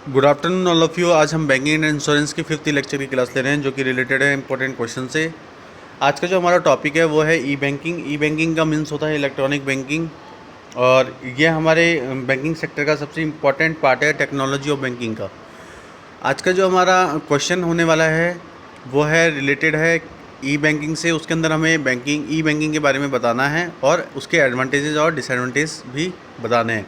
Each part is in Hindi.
Good afternoon all of you. आज हम बैंकिंग एंड इंश्योरेंस की 5th लेक्चर की क्लास ले रहे हैं जो कि रिलेटेड है इंपॉर्टेंट क्वेश्चन से। आज का जो हमारा टॉपिक है वो है ई बैंकिंग। ई बैंकिंग का मीन्स होता है इलेक्ट्रॉनिक बैंकिंग, और ये हमारे बैंकिंग सेक्टर का सबसे इम्पॉर्टेंट पार्ट है टेक्नोलॉजी ऑफ बैंकिंग का। आज का जो हमारा क्वेश्चन होने वाला है वो है रिलेटेड है ई बैंकिंग से। उसके अंदर हमें ई बैंकिंग के बारे में बताना है और उसके एडवांटेजेस और डिसएडवांटेज भी बताने हैं।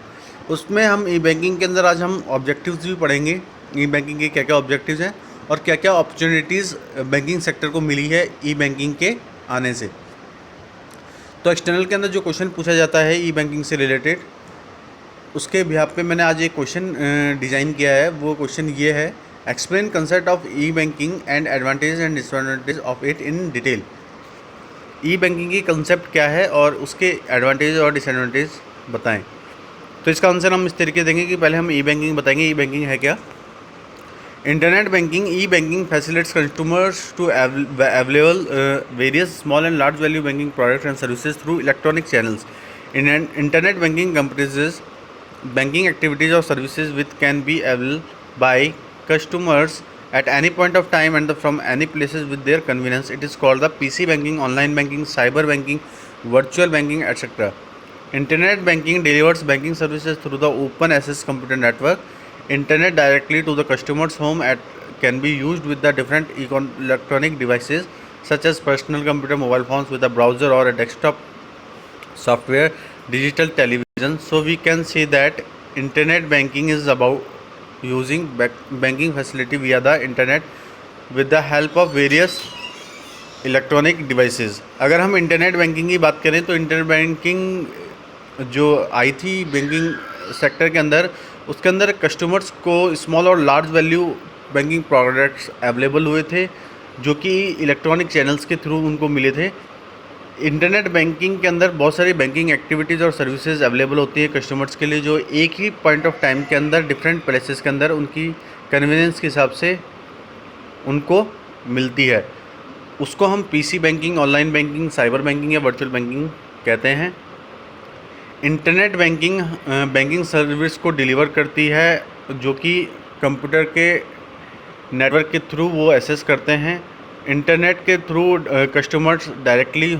उसमें हम ई बैंकिंग के अंदर आज हम ऑब्जेक्टिव्स भी पढ़ेंगे, ई बैंकिंग के क्या क्या ऑब्जेक्टिव्स हैं और क्या क्या अपॉर्चुनिटीज़ बैंकिंग सेक्टर को मिली है ई बैंकिंग के आने से। तो एक्सटर्नल के अंदर जो क्वेश्चन पूछा जाता है ई बैंकिंग से रिलेटेड, उसके बिहाफ पे मैंने आज एक क्वेश्चन डिज़ाइन किया है। वो क्वेश्चन ये है, explain concept of e banking and advantage and disadvantage of it in detail. E banking की कंसेप्ट क्या है और उसके एडवांटेज और डिसएडवांटेज बताएं। तो इसका आंसर हम इस तरीके देंगे कि पहले हम ई बैंकिंग बताएंगे। ई बैंकिंग है क्या? Internet banking. E banking facilitates consumers to available various small and large value banking products and services through electronic channels. Internet banking comprises banking activities or services which can be available by customers at any point of time and from any places with their convenience. It is called the PC banking, online banking, cyber banking, virtual banking, etc. Internet banking delivers banking services through the open access computer network. Internet directly to the customer's home can be used with the different electronic devices such as personal computer, mobile phones with a browser or a desktop software, digital television. So we can say that internet banking is about using banking facility via the internet with the help of various electronic devices. अगर हम इंटरनेट बैंकिंग की बात करें तो इंटरनेट बैंकिंग जो आई थी बैंकिंग सेक्टर के अंदर, उसके अंदर कस्टमर्स को स्मॉल और large value banking products available हुए थे जो कि इलेक्ट्रॉनिक चैनल्स के थ्रू उनको मिले थे। इंटरनेट बैंकिंग के अंदर बहुत सारी बैंकिंग एक्टिविटीज़ और सर्विसेज अवेलेबल होती है कस्टमर्स के लिए, जो एक ही पॉइंट ऑफ टाइम के अंदर डिफरेंट प्लेसेस के अंदर उनकी कन्वीनियंस के हिसाब से उनको मिलती है। उसको हम PC banking, online banking, cyber banking या वर्चुअल बैंकिंग कहते हैं। इंटरनेट बैंकिंग बैंकिंग सर्विस को डिलीवर करती है जो कि कंप्यूटर के नेटवर्क के थ्रू वो एक्सेस करते हैं। इंटरनेट के थ्रू कस्टमर्स डायरेक्टली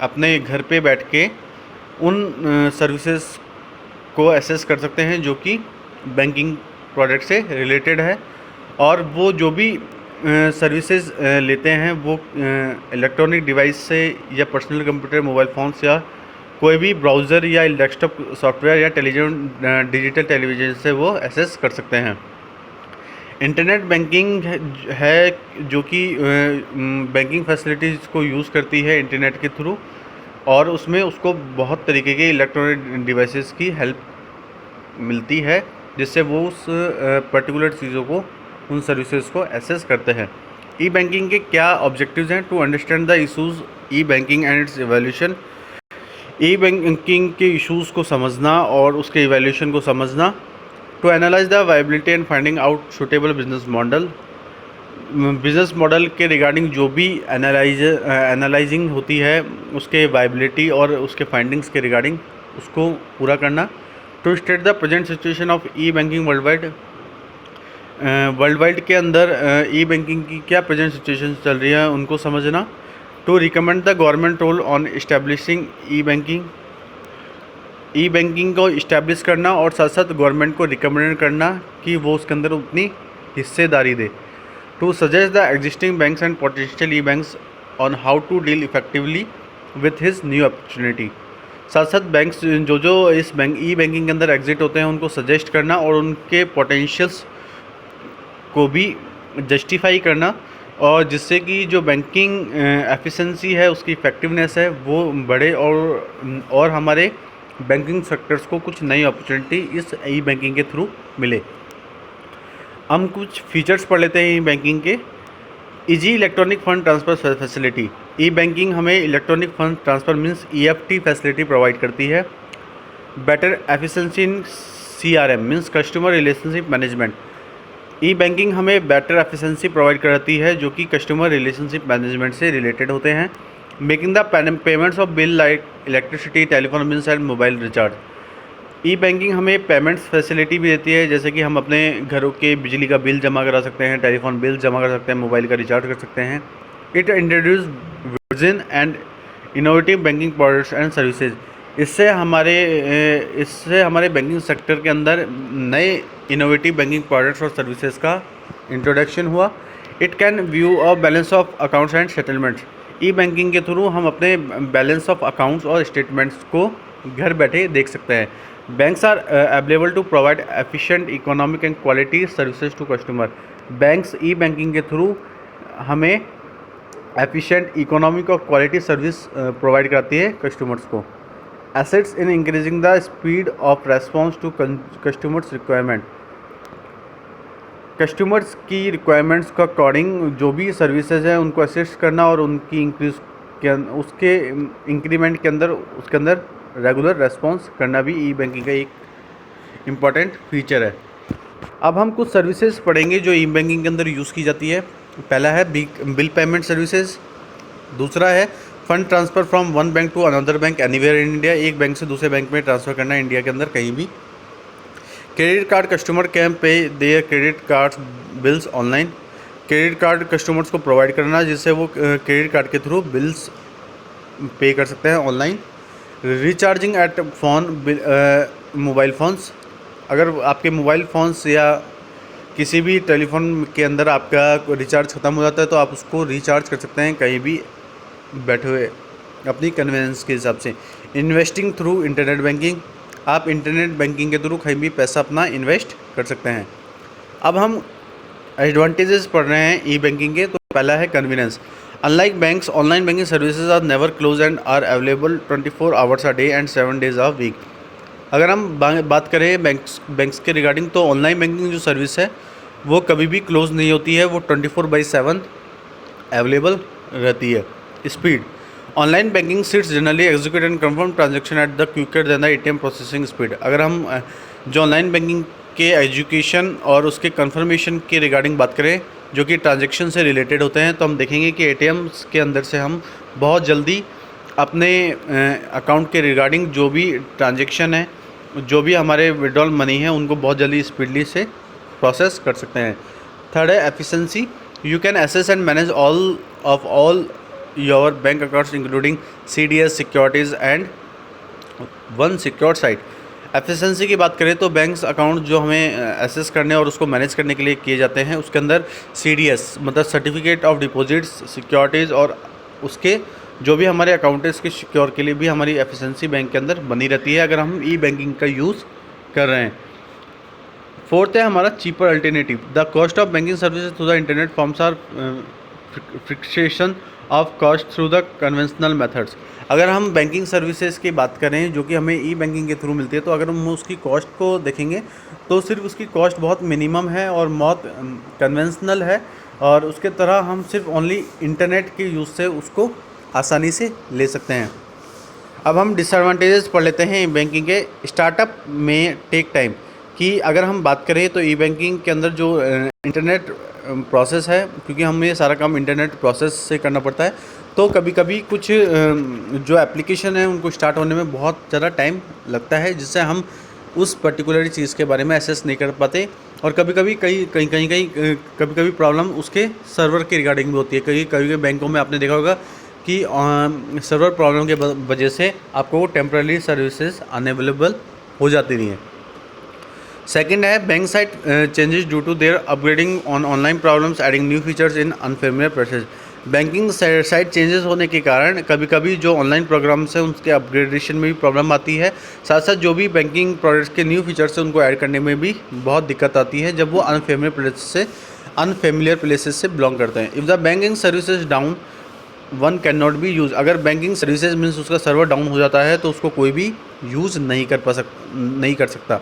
अपने घर पे बैठ के उन सर्विसेज को एक्सेस कर सकते हैं जो कि बैंकिंग प्रोडक्ट से रिलेटेड है, और वो जो भी सर्विसेज लेते हैं वो इलेक्ट्रॉनिक डिवाइस से या पर्सनल कंप्यूटर, मोबाइल फ़ोन्स या कोई भी ब्राउज़र या डेस्कटॉप सॉफ्टवेयर या डिजिटल टेलीविज़न से वो एक्सेस कर सकते हैं। इंटरनेट बैंकिंग है जो कि बैंकिंग फैसिलिटीज़ को यूज़ करती है इंटरनेट के थ्रू, और उसमें उसको बहुत तरीके के इलेक्ट्रॉनिक डिवाइसेस की हेल्प मिलती है जिससे वो उस पर्टिकुलर चीज़ों को, उन सर्विसेज को एक्सेस करते हैं। ई बैंकिंग के क्या ऑब्जेक्टिव्स हैं? To understand the issues e banking and its evaluation. E banking के इश्यूज़ को समझना और उसके इवैल्यूएशन को समझना। To analyze the viability and finding out suitable business model. Business model के रिगार्डिंग जो भी एनालाइजिंग होती है उसके वायबिलिटी और उसके फाइंडिंग्स के रिगार्डिंग उसको पूरा करना। To state the present situation of e banking world wide के अंदर ई बैंकिंग की क्या प्रेजेंट सिचुएशन चल रही है उनको समझना। To recommend the government role on establishing e banking. E banking को इस्टेब्लिश करना और साथ साथ गवर्नमेंट को रिकमेंड करना कि वो उसके अंदर उतनी हिस्सेदारी दे। To suggest the existing banks and potential e banks on how to deal effectively with his new opportunity. साथ साथ बैंक्स जो इस ई बैंकिंग के अंदर एग्जिट होते हैं उनको सजेस्ट करना और उनके पोटेंशियल्स को भी जस्टिफाई करना, और जिससे कि जो बैंकिंग एफिशिएंसी है, उसकी इफ़ेक्टिवनेस है, वो बढ़े और हमारे बैंकिंग सेक्टर्स को कुछ नई अपॉर्चुनिटी इस ई बैंकिंग के थ्रू मिले। हम कुछ फीचर्स पढ़ लेते हैं ई बैंकिंग के। Easy electronic fund transfer facility. E banking हमें electronic fund transfer means EFT facility provide करती है। Better efficiency in CRM means customer relationship management. E banking हमें बेटर एफिशिएंसी प्रोवाइड करती है जो कि कस्टमर रिलेशनशिप मैनेजमेंट से रिलेटेड होते हैं। Making the payments of bill like electricity, telephone bills and mobile recharge. E banking हमें पेमेंट्स फैसिलिटी भी देती है, जैसे कि हम अपने घरों के बिजली का बिल जमा करा सकते हैं, टेलीफोन बिल जमा कर सकते हैं, मोबाइल का रिचार्ज कर सकते हैं। It introduce vision and innovative banking products and services. इससे हमारे बैंकिंग सेक्टर के अंदर नए इनोवेटिव बैंकिंग प्रोडक्ट्स और सर्विसेज का इंट्रोडक्शन हुआ। It can view a balance of accounts and settlements. E banking के थ्रू हम अपने बैलेंस ऑफ अकाउंट्स और स्टेटमेंट्स को घर बैठे देख सकते हैं। Banks are available to provide efficient economic and quality services to customer. Banks e banking के थ्रू हमें एफिशिएंट इकोनॉमिक और क्वालिटी सर्विस प्रोवाइड कराती है कस्टमर्स को। Assets in increasing the speed of response to customers requirement. Customers की रिक्वायरमेंट्स का अकॉर्डिंग जो भी सर्विसेज हैं उनको असिस्ट करना और उनकी इंक्रीज के उसके इंक्रीमेंट के अंदर उसके अंदर रेगुलर रेस्पॉन्स करना भी ई बैंकिंग का एक इम्पॉर्टेंट फीचर है। अब हम कुछ सर्विसेज पढ़ेंगे जो ई बैंकिंग के अंदर यूज़ की जाती है। पहला है बिल पेमेंट सर्विसेज, दूसरा है fund transfer from one bank to another bank anywhere in India. एक बैंक से दूसरे बैंक में ट्रांसफ़र करना है इंडिया के अंदर कहीं भी। Credit card customer can pay their credit card bills online. Credit card customers को प्रोवाइड करना जिससे वो क्रेडिट कार्ड के थ्रू बिल्स पे कर सकते हैं online. Recharging at phone mobile phones. अगर आपके मोबाइल फ़ोन्स या किसी भी टेलीफोन के अंदर आपका रिचार्ज ख़त्म हो जाता है तो आप उसको रिचार्ज कर सकते हैं कहीं भी बैठे हुए अपनी कन्वीनियंस के हिसाब से। Investing through internet banking. आप इंटरनेट बैंकिंग के थ्रू कहीं भी पैसा अपना इन्वेस्ट कर सकते हैं। अब हम एडवांटेजेस पढ़ रहे हैं ई बैंकिंग के। तो पहला है convenience. Unlike banks, online banking services are never close and are available 24 hours a day and 7 days a week. अगर हम बात करें बैंक्स के रिगार्डिंग तो ऑनलाइन बैंकिंग जो सर्विस है वो कभी भी क्लोज नहीं होती है, वो 24/7 अवेलेबल रहती है। Speed. Online banking sites generally execute and confirm transaction at the quicker then the ATM processing speed. अगर हम जो ऑनलाइन बैंकिंग के एजुकेशन और उसके कंफर्मेशन के रिगार्डिंग बात करें जो कि ट्रांजैक्शन से रिलेटेड होते हैं तो हम देखेंगे कि एटीएम्स के अंदर से हम बहुत जल्दी अपने अकाउंट के रिगार्डिंग जो भी ट्रांजैक्शन है, जो भी हमारे विड्रॉल मनी है उनको बहुत जल्दी स्पीडली से प्रोसेस कर सकते हैं। थर्ड है efficiency. You can access and manage all your bank accounts including CDS securities and one secure site. Efficiency की बात करें तो बैंक्स अकाउंट जो हमें एसेस करने और उसको मैनेज करने के लिए किए जाते हैं उसके अंदर CDS मतलब सर्टिफिकेट ऑफ डिपॉजिट्स, सिक्योरिटीज़ और उसके जो भी हमारे अकाउंट्स के सिक्योर के लिए भी हमारी एफिशिएंसी बैंक के अंदर बनी रहती है अगर हम ई बैंकिंग का यूज़ कर रहे हैं। फोर्थ है हमारा cheaper alternative. The cost of banking services through the internet forms are fraction of cost through the conventional methods. अगर हम बैंकिंग सर्विसेज की बात करें जो कि हमें ई बैंकिंग के थ्रू मिलती है तो अगर हम उसकी कॉस्ट को देखेंगे तो सिर्फ उसकी कॉस्ट बहुत मिनिमम है और बहुत कन्वेंशनल है और उसके तरह हम सिर्फ ओनली इंटरनेट के यूज़ से उसको आसानी से ले सकते हैं। अब हम डिसएडवांटेजेस पढ़ लेते हैं ई बैंकिंग के। स्टार्टअप में टेक टाइम कि अगर हम बात करें तो ई बैंकिंग के अंदर जो इंटरनेट प्रोसेस है क्योंकि हमें ये सारा काम इंटरनेट प्रोसेस से करना पड़ता है तो कभी कभी कुछ जो एप्लीकेशन है उनको स्टार्ट होने में बहुत ज़्यादा टाइम लगता है जिससे हम उस पर्टिकुलर चीज़ के बारे में एसेस नहीं कर पाते और कभी कभी प्रॉब्लम उसके सर्वर के रिगार्डिंग भी होती है। कभी बैंकों में आपने देखा होगा कि सर्वर प्रॉब्लम के वजह से आपको टेम्पररी सर्विसेज अनअवेलेबल हो जाती नहीं है। सेकंड है bank site changes due to their upgrading on online problems adding new features in unfamiliar process. Banking site changes होने के कारण कभी कभी जो ऑनलाइन प्रोग्राम्स हैं उनके अपग्रेडेशन में भी प्रॉब्लम आती है। साथ साथ जो भी बैंकिंग प्रोडक्ट्स के न्यू फीचर्स हैं उनको ऐड करने में भी बहुत दिक्कत आती है जब वो अनफेमिलियर प्लेसेस से बिलोंग करते हैं। If the banking services down one can not be use. अगर बैंकिंग सर्विसेज मीन्स उसका सर्वर डाउन हो जाता है तो उसको कोई भी यूज़ नहीं कर सकता।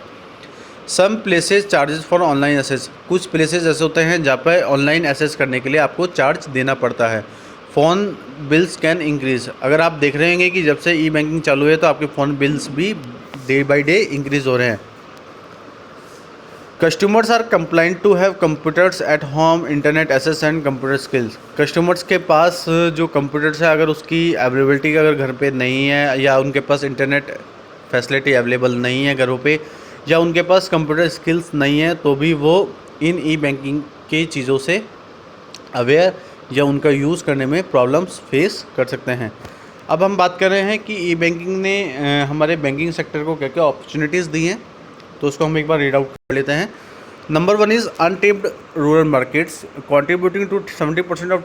Some places charges for online access. कुछ प्लेसेस ऐसे होते हैं जहाँ पर ऑनलाइन एसेस करने के लिए आपको चार्ज देना पड़ता है। Phone bills can increase. अगर आप देख रहे होंगे कि जब से ई बैंकिंग चालू है तो आपके फ़ोन बिल्स भी डे बाई डे इंक्रीज़ हो रहे हैं। Customers are complaint to have computers at home, internet access and computer skills. Customers के पास जो कंप्यूटर्स है अगर उसकी अवेलेबिलिटी अगर घर पे नहीं है या उनके पास इंटरनेट फैसिलिटी अवेलेबल नहीं है घरों पे, या उनके पास कंप्यूटर स्किल्स नहीं है, तो भी वो इन ई बैंकिंग की चीज़ों से अवेयर या उनका यूज़ करने में प्रॉब्लम्स फेस कर सकते हैं। अब हम बात कर रहे हैं कि ई बैंकिंग ने हमारे बैंकिंग सेक्टर को क्या क्या अपॉर्चुनिटीज़ दी हैं, तो उसको हम एक बार रीड आउट कर लेते हैं। Number 1 is untapped rural markets contributing to 70% of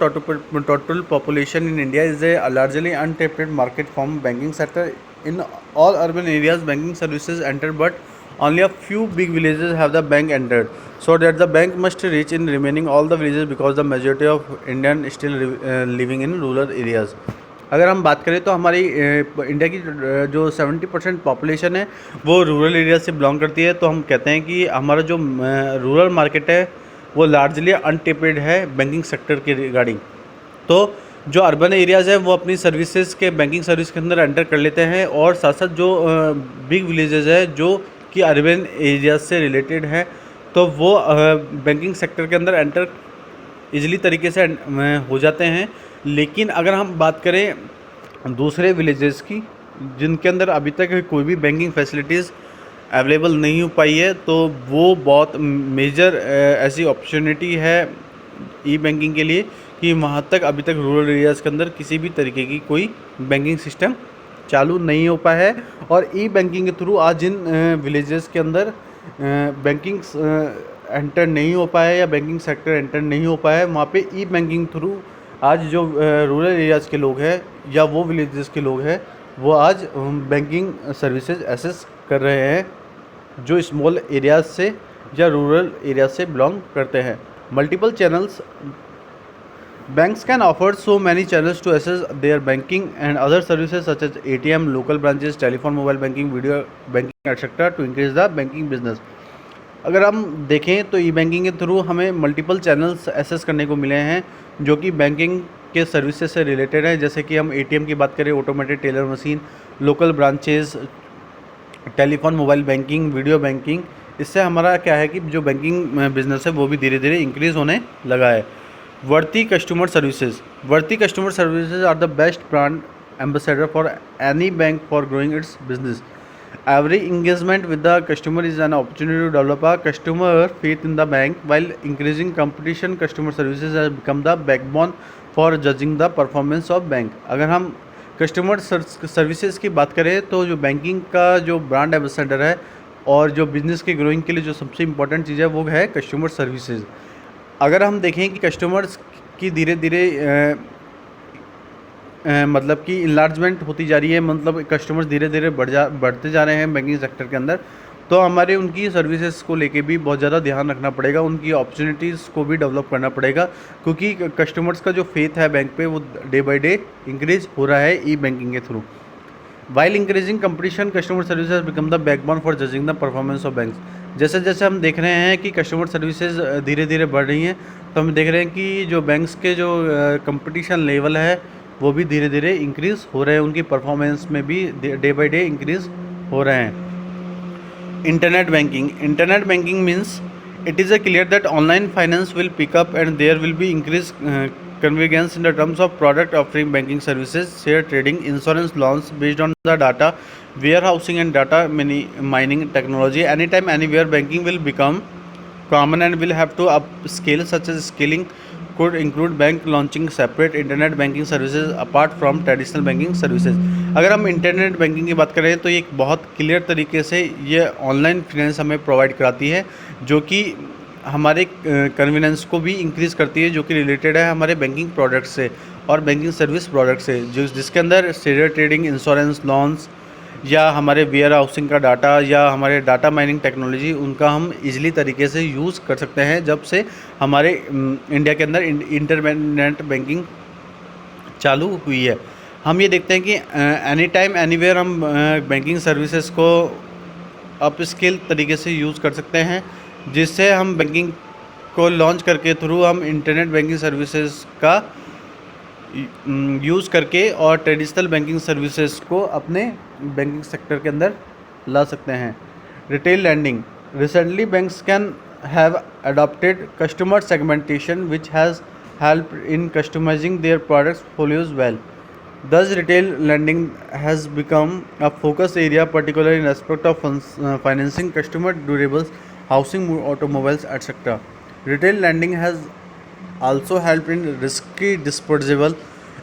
total population in India is a largely untapped market form banking sector in all urban areas banking services enter but only a few big villages have the bank entered, so that the bank must reach in remaining all the villages because the majority of Indian still living in rural areas। अगर हम बात करें तो हमारी इंडिया की जो 70% पॉपुलेशन है वो रूरल एरिया से बिलोंग करती है, तो हम कहते हैं कि हमारा जो रूरल मार्केट है वो लार्जली अनटेपेड है बैंकिंग सेक्टर के रिगार्डिंग। तो जो अर्बन एरियाज़ हैं वो अपनी सर्विसेज के बैंकिंग सर्विस के अंदर एंटर कर लेते हैं, और साथ साथ जो बिग विलेजेस है जो कि अर्बन एरियाज से रिलेटेड है, तो वो बैंकिंग सेक्टर के अंदर एंटर इजीली तरीके से हो जाते हैं। लेकिन अगर हम बात करें दूसरे विलेजेस की जिनके अंदर अभी तक कोई भी बैंकिंग फैसिलिटीज़ अवेलेबल नहीं हो पाई है, तो वो बहुत मेजर ऐसी अपॉर्चुनिटी है ई बैंकिंग के लिए कि वहाँ तक अभी तक रूरल एरियाज़ के अंदर किसी भी तरीके की कोई बैंकिंग सिस्टम चालू नहीं हो पाया है। और ई बैंकिंग के थ्रू आज जिन विलेजेस के अंदर बैंकिंग एंटर नहीं हो पाया या बैंकिंग सेक्टर एंटर नहीं हो पाया है, वहाँ पे ई बैंकिंग थ्रू आज जो रूरल एरियाज़ के लोग हैं या वो विलेजेस के लोग हैं वो आज बैंकिंग सर्विसेज एक्सेस कर रहे हैं जो स्मॉल एरियाज से या रूरल एरिया से बिलोंग करते हैं। Multiple channels Banks can offer so many channels to access their banking and other services such as ATM, local branches, telephone, mobile banking, video banking, etc. to increase the banking business। अगर हम देखें तो ई बैंकिंग के थ्रू हमें मल्टीपल चैनल्स एक्सेस करने को मिले हैं जो कि बैंकिंग के सर्विसेज से रिलेटेड है। जैसे कि हम ATM की बात करें, automated teller machine, local branches, telephone, mobile banking, video banking. इससे हमारा क्या है कि जो बैंकिंग बिजनेस है वो भी धीरे धीरे इंक्रीज़ होने लगा है। Worthy customer services are the best brand ambassador for any bank for growing its business। Every engagement with the customer is an opportunity to develop a customer faith in the bank while increasing competition। Customer services has become the backbone for judging the performance of bank। अगर हम कस्टमर सर्विसेज की बात करें तो जो बैंकिंग का जो ब्रांड एम्बेसडर है और जो बिज़नेस के ग्रोइंग के लिए जो सबसे इम्पोर्टेंट चीज़ है वो है कस्टमर सर्विसेज। अगर हम देखें कि कस्टमर्स की धीरे धीरे मतलब कि इन्लार्जमेंट होती जा रही है, मतलब कस्टमर्स धीरे धीरे बढ़ते जा रहे हैं बैंकिंग सेक्टर के अंदर, तो हमारे उनकी सर्विसेज को लेके भी बहुत ज़्यादा ध्यान रखना पड़ेगा, उनकी अपॉर्चुनिटीज़ को भी डेवलप करना पड़ेगा, क्योंकि कस्टमर्स का जो फेथ है बैंक पे वो डे बाय डे इंक्रीज हो रहा है ई बैंकिंग के through. While increasing competition customer services become the backbone for judging the performance of banks. जैसे जैसे हम देख रहे हैं कि कस्टमर सर्विसेज धीरे धीरे बढ़ रही हैं, तो हम देख रहे हैं कि जो बैंक्स के जो कंपटीशन लेवल है वो भी धीरे धीरे इंक्रीज़ हो रहे हैं, उनकी परफॉर्मेंस में भी डे बाय डे इंक्रीज़ हो रहे हैं। Internet banking means it is a clear that online finance will pick up and there will be increase convenience in the terms of product offering banking services, share trading, insurance, loans based on the data, warehousing and data mining technology। Anytime, anywhere, banking will become common and will have to upscale, such as scaling could include bank launching separate internet banking services apart from traditional banking services। अगर हम इंटरनेट बैंकिंग की बात करें तो ये एक बहुत क्लियर तरीके से ये ऑनलाइन फाइनेंस हमें प्रोवाइड कराती है, जो कि हमारे कन्वीनियंस को भी इंक्रीज़ करती है, जो कि रिलेटेड है हमारे बैंकिंग प्रोडक्ट से और बैंकिंग सर्विस प्रोडक्ट से, जिसके अंदर शेयर ट्रेडिंग, इंश्योरेंस, लोन्स या हमारे वेयर हाउसिंग का डाटा या हमारे डाटा माइनिंग टेक्नोलॉजी, उनका हम इजीली तरीके से यूज़ कर सकते हैं जब से हमारे इंडिया के अंदर इंटरनेट बैंकिंग चालू हुई है। हम ये देखते हैं कि एनी टाइम एनीवेयर हम बैंकिंग सर्विसेज को अप स्केल तरीके से यूज़ कर सकते हैं, जिससे हम बैंकिंग को लॉन्च करके थ्रू हम इंटरनेट बैंकिंग सर्विसेज का यूज़ करके और ट्रेडिशनल बैंकिंग सर्विसेज को अपने बैंकिंग सेक्टर के अंदर ला सकते हैं। Retail landing recently banks can have adopted customer segmentation which has help in customising their products portfolios well. Thus, retail lending has become a focus area, particularly in aspect of financing customer durables, housing, automobiles, etc. Retail lending has also helped in risky disposable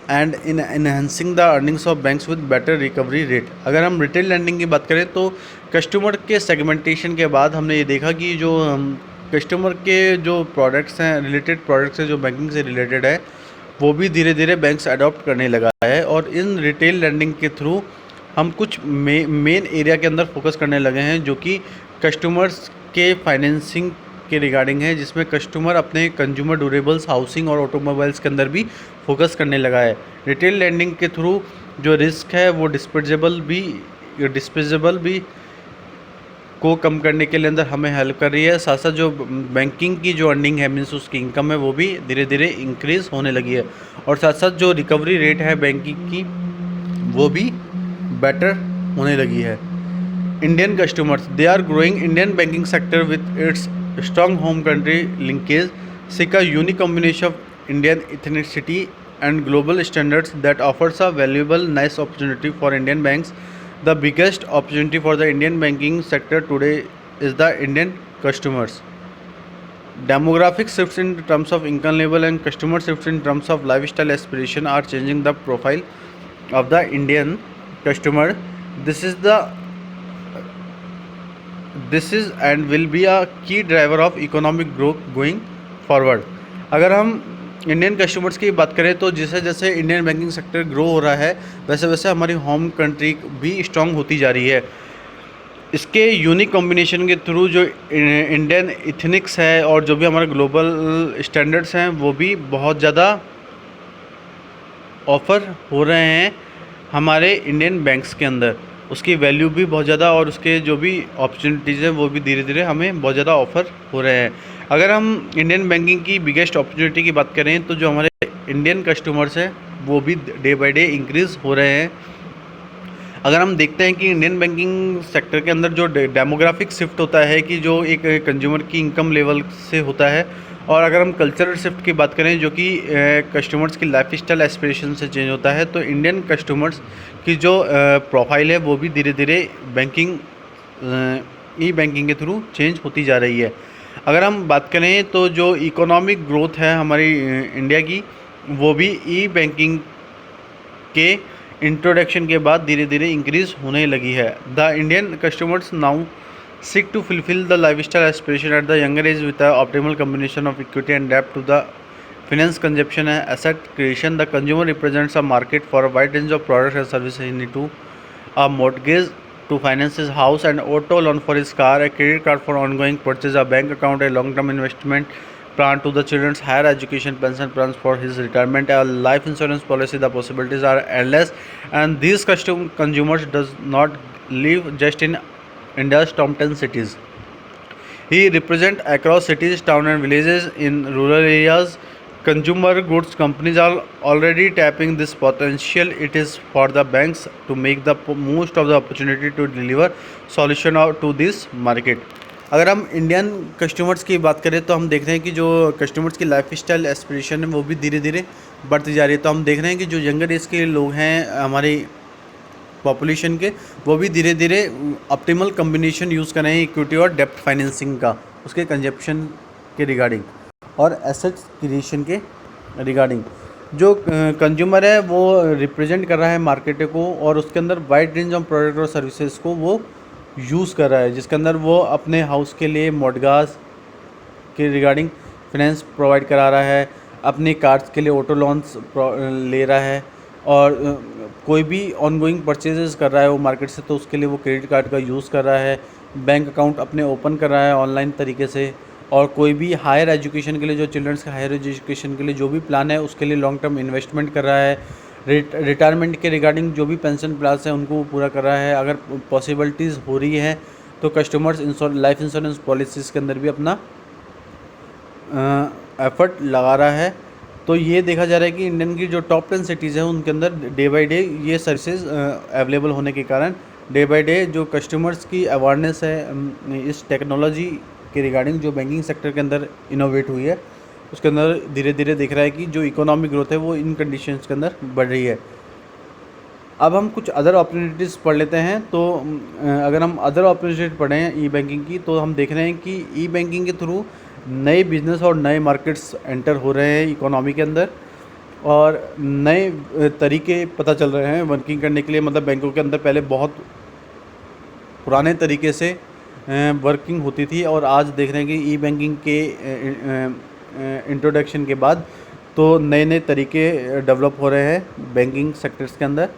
and in enhancing the earnings of banks with better recovery rate. अगर हम रिटेल लैंडिंग की बात करें तो कस्टमर के सेगमेंटेशन के बाद हमने ये देखा कि जो कस्टमर के जो प्रोडक्ट्स हैं, रिलेटेड प्रोडक्ट्स हैं जो बैंकिंग से रिलेटेड है, वो भी धीरे धीरे बैंक्स अडॉप्ट करने लगा है। और इन रिटेल लैंडिंग के थ्रू हम कुछ मेन एरिया के अंदर फोकस करने लगे हैं जो कि कस्टमर्स के फाइनेंसिंग के रिगार्डिंग है, जिसमें कस्टमर अपने कंज्यूमर ड्यूरेबल्स, हाउसिंग और ऑटोमोबाइल्स के अंदर भी फोकस करने लगा है। रिटेल लैंडिंग के थ्रू जो रिस्क है वो डिस्पेजेबल भी को कम करने के लिए अंदर हमें हेल्प कर रही है। साथ साथ जो बैंकिंग की जो अर्निंग है, मीन्स उसकी इनकम है, वो भी धीरे धीरे इंक्रीज़ होने लगी है। और साथ साथ जो रिकवरी रेट है बैंकिंग की, वो भी बेटर होने लगी है। Indian customers, they are growing Indian banking sector with its strong home country linkage, seek a unique combination of Indian ethnicity and global standards that offers a valuable, nice opportunity for Indian banks. The biggest opportunity for the Indian banking sector today is the Indian customers. Demographic shifts in terms of income level and customer shifts in terms of lifestyle aspiration are changing the profile of the Indian customer. This is and will be a key driver of economic growth going forward. अगर हम इंडियन कस्टमर्स की बात करें तो जैसे जैसे इंडियन बैंकिंग सेक्टर ग्रो हो रहा है, वैसे वैसे हमारी होम कंट्री भी स्ट्रांग होती जा रही है। इसके यूनिक कॉम्बिनेशन के थ्रू जो इंडियन इथनिक्स है और जो भी हमारे ग्लोबल स्टैंडर्ड्स हैं, वो भी बहुत ज़्यादा ऑफ़र हो रहे हैं हमारे इंडियन बैंक्स के अंदर। उसकी वैल्यू भी बहुत ज़्यादा और उसके जो भी अपॉर्चुनिटीज़ हैं वो भी धीरे धीरे हमें बहुत ज़्यादा ऑफ़र हो रहे हैं। अगर हम इंडियन बैंकिंग की बिगेस्ट अपॉर्चुनिटी की बात करें तो जो हमारे इंडियन कस्टमर्स हैं वो भी डे बाय डे इंक्रीज़ हो रहे हैं। अगर हम देखते हैं कि इंडियन बैंकिंग सेक्टर के अंदर जो डेमोग्राफिक शिफ्ट होता है कि जो एक कंज्यूमर की इनकम लेवल से होता है, और अगर हम कल्चरल शिफ्ट की बात करें जो कि कस्टमर्स की लाइफस्टाइल एस्पिरेशन से चेंज होता है, तो इंडियन कस्टमर्स की जो प्रोफाइल है वो भी धीरे धीरे ई बैंकिंग के थ्रू चेंज होती जा रही है। अगर हम बात करें तो जो इकोनॉमिक ग्रोथ है हमारी इंडिया की, वो भी ई बैंकिंग के इंट्रोडक्शन के बाद धीरे धीरे इंक्रीज़ होने लगी है। The Indian customers now seek to fulfill the lifestyle aspiration at the younger age with an optimal combination of equity and debt to the finance consumption and asset creation. The consumer represents a market for a wide range of products and services, into a mortgage to finance his house, and auto loan for his car, a credit card for ongoing purchase, a bank account, a long-term investment plan to the children's higher education, pension plans for his retirement, a life insurance policy. The possibilities are endless, and these consumers does not live just in India's top 10 cities. He represents across cities, towns and villages in rural areas. Consumer goods companies are already tapping this potential. It is for the banks to make the most of the opportunity to deliver solution out to this market. अगर हम इंडियन कस्टमर्स की बात करें तो हम देख रहे हैं कि जो कस्टमर्स की लाइफ स्टाइल एस्पिरेशन है वो भी धीरे धीरे बढ़ती जा रही है। तो हम देख रहे हैं कि जो यंगर एज के लोग हैं हमारी पॉपुलेशन के, वो भी धीरे धीरे ऑप्टिमल कम्बिनेशन यूज़ कर रहे हैं इक्विटी और डेप्ट फाइनेंसिंग का, उसके कंजप्शन के रिगार्डिंग और एसेट्स क्रिएशन के रिगार्डिंग। जो कंज्यूमर है वो रिप्रेजेंट कर रहा है मार्केट को और उसके अंदर वाइड रेंज ऑफ प्रोडक्ट और सर्विसेज को वो यूज़ कर रहा है, जिसके अंदर वो अपने हाउस के लिए मॉर्टगेज के रिगार्डिंग फाइनेंस प्रोवाइड करा रहा है, अपने कार्स के लिए ऑटो लोन्स ले रहा है, और कोई भी ऑनगोइंग परचेजेस कर रहा है वो मार्केट से तो उसके लिए वो क्रेडिट कार्ड का यूज़ कर रहा है, बैंक अकाउंट अपने ओपन कर रहा है ऑनलाइन तरीके से, और कोई भी हायर एजुकेशन के लिए जो चिल्ड्रंस का हायर एजुकेशन के लिए जो भी प्लान है उसके लिए लॉन्ग टर्म इन्वेस्टमेंट कर रहा है, रिटायरमेंट के रिगार्डिंग जो भी पेंशन प्लान्स हैं उनको पूरा कर रहा है। अगर पॉसिबिलिटीज़ हो रही है तो कस्टमर्स लाइफ इंश्योरेंस पॉलिसीज़ के अंदर भी अपना एफर्ट लगा रहा है। तो ये देखा जा रहा है कि इंडियन की जो टॉप 10 सिटीज़ हैं उनके अंदर डे बाय डे ये सर्विसेज अवेलेबल होने के कारण डे बाय डे जो कस्टमर्स की अवेयरनेस है इस टेक्नोलॉजी के रिगार्डिंग जो बैंकिंग सेक्टर के अंदर इनोवेट हुई है उसके अंदर धीरे धीरे दिख रहा है कि जो इकोनॉमिक ग्रोथ है वो इन कंडीशंस के अंदर बढ़ रही है। अब हम कुछ अदर अपॉर्चुनिटीज़ पढ़ लेते हैं। तो अगर हम अदर अपॉर्चुनिटीज पढ़ें ई बैंकिंग की, तो हम देख रहे हैं कि ई बैंकिंग के थ्रू नए बिजनेस और नए मार्केट्स एंटर हो रहे हैं इकोनॉमी के अंदर, और नए तरीके पता चल रहे हैं वर्किंग करने के लिए। मतलब बैंकों के अंदर पहले बहुत पुराने तरीके से वर्किंग होती थी, और आज देख रहे हैं कि ई बैंकिंग के इंट्रोडक्शन के बाद तो नए नए तरीके डेवलप हो रहे हैं बैंकिंग सेक्टर्स के अंदर।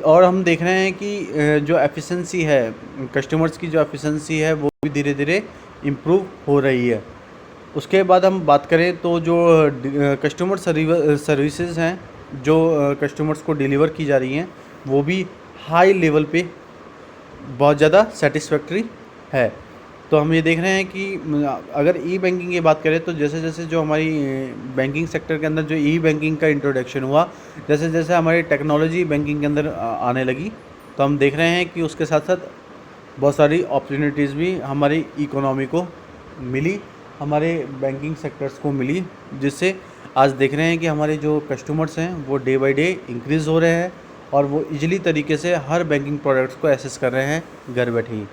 और हम देख रहे हैं कि जो एफिशिएंसी है, कस्टमर्स की जो एफिशिएंसी है वो भी धीरे धीरे इम्प्रूव हो रही है। उसके बाद हम बात करें तो जो कस्टमर सर्विसेज हैं, जो कस्टमर्स को डिलीवर की जा रही हैं, वो भी हाई लेवल पे बहुत ज़्यादा सेटिस्फैक्ट्री है। तो हम ये देख रहे हैं कि अगर ई बैंकिंग की बात करें, तो जैसे जैसे जो हमारी बैंकिंग सेक्टर के अंदर जो ई बैंकिंग का इंट्रोडक्शन हुआ, जैसे जैसे हमारी टेक्नोलॉजी बैंकिंग के अंदर आने लगी, तो हम देख रहे हैं कि उसके साथ साथ बहुत सारी अपॉर्चुनिटीज़ भी हमारी इकोनॉमी को मिली, हमारे बैंकिंग सेक्टर्स को मिली, जिससे आज देख रहे हैं कि हमारे जो कस्टमर्स हैं वो डे बाय डे इंक्रीज़ हो रहे हैं, और वो इजीली तरीके से हर बैंकिंग प्रोडक्ट्स को एक्सेस कर रहे हैं घर बैठे ही।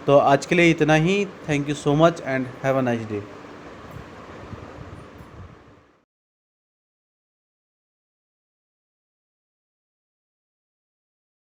तो आज के लिए इतना ही। Thank you so much and have a nice day.